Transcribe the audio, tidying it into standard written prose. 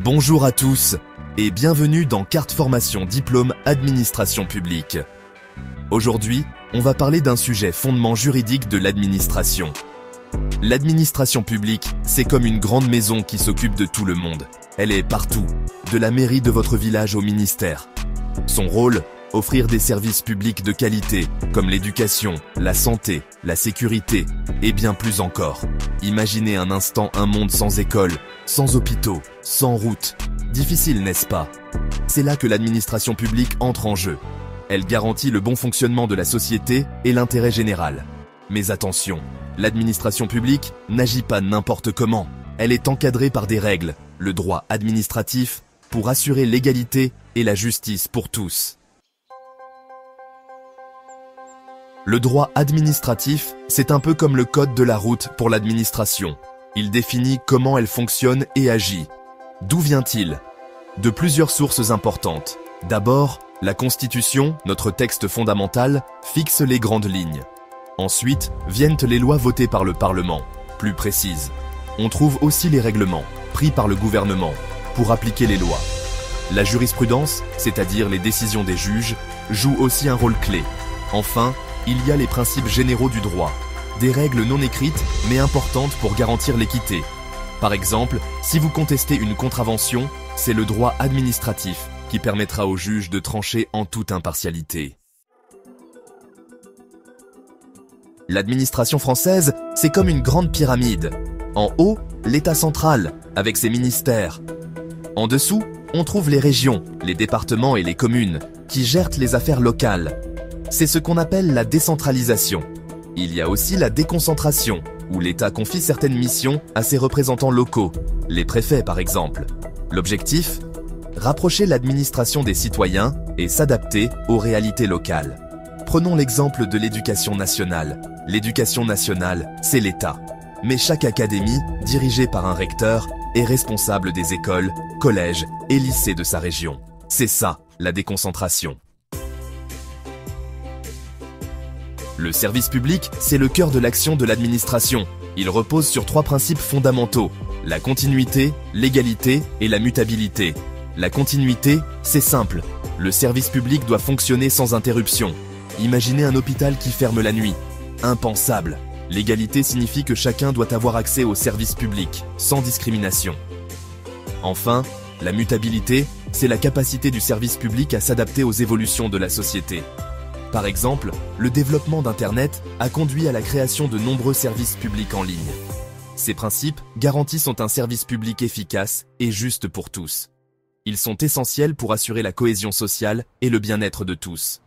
Bonjour à tous et bienvenue dans Carte Formation Diplôme Administration Publique. Aujourd'hui, on va parler d'un sujet fondement juridique de l'administration. L'administration publique, c'est comme une grande maison qui s'occupe de tout le monde. Elle est partout, de la mairie de votre village au ministère. Son rôle, offrir des services publics de qualité, comme l'éducation, la santé, la sécurité, et bien plus encore. Imaginez un instant un monde sans école, sans hôpitaux, sans routes. Difficile, n'est-ce pas? C'est là que l'administration publique entre en jeu. Elle garantit le bon fonctionnement de la société et l'intérêt général. Mais attention, l'administration publique n'agit pas n'importe comment. Elle est encadrée par des règles, le droit administratif, pour assurer l'égalité et la justice pour tous. Le droit administratif, c'est un peu comme le code de la route pour l'administration. Il définit comment elle fonctionne et agit. D'où vient-il? De plusieurs sources importantes. D'abord, la Constitution, notre texte fondamental, fixe les grandes lignes. Ensuite, viennent les lois votées par le Parlement, plus précises. On trouve aussi les règlements, pris par le gouvernement, pour appliquer les lois. La jurisprudence, c'est-à-dire les décisions des juges, joue aussi un rôle clé. Enfin, il y a les principes généraux du droit, des règles non écrites mais importantes pour garantir l'équité. Par exemple, si vous contestez une contravention, c'est le droit administratif qui permettra au juge de trancher en toute impartialité. L'administration française, c'est comme une grande pyramide. En haut, l'État central, avec ses ministères. En dessous, on trouve les régions, les départements et les communes, qui gèrent les affaires locales. C'est ce qu'on appelle la décentralisation. Il y a aussi la déconcentration, où l'État confie certaines missions à ses représentants locaux, les préfets par exemple. L'objectif? Rapprocher l'administration des citoyens et s'adapter aux réalités locales. Prenons l'exemple de l'éducation nationale. L'éducation nationale, c'est l'État. Mais chaque académie, dirigée par un recteur, est responsable des écoles, collèges et lycées de sa région. C'est ça, la déconcentration. Le service public, c'est le cœur de l'action de l'administration. Il repose sur trois principes fondamentaux: la continuité, l'égalité et la mutabilité. La continuité, c'est simple. Le service public doit fonctionner sans interruption. Imaginez un hôpital qui ferme la nuit. Impensable. L'égalité signifie que chacun doit avoir accès aux services publics, sans discrimination. Enfin, la mutabilité, c'est la capacité du service public à s'adapter aux évolutions de la société. Par exemple, le développement d'Internet a conduit à la création de nombreux services publics en ligne. Ces principes garantissent un service public efficace et juste pour tous. Ils sont essentiels pour assurer la cohésion sociale et le bien-être de tous.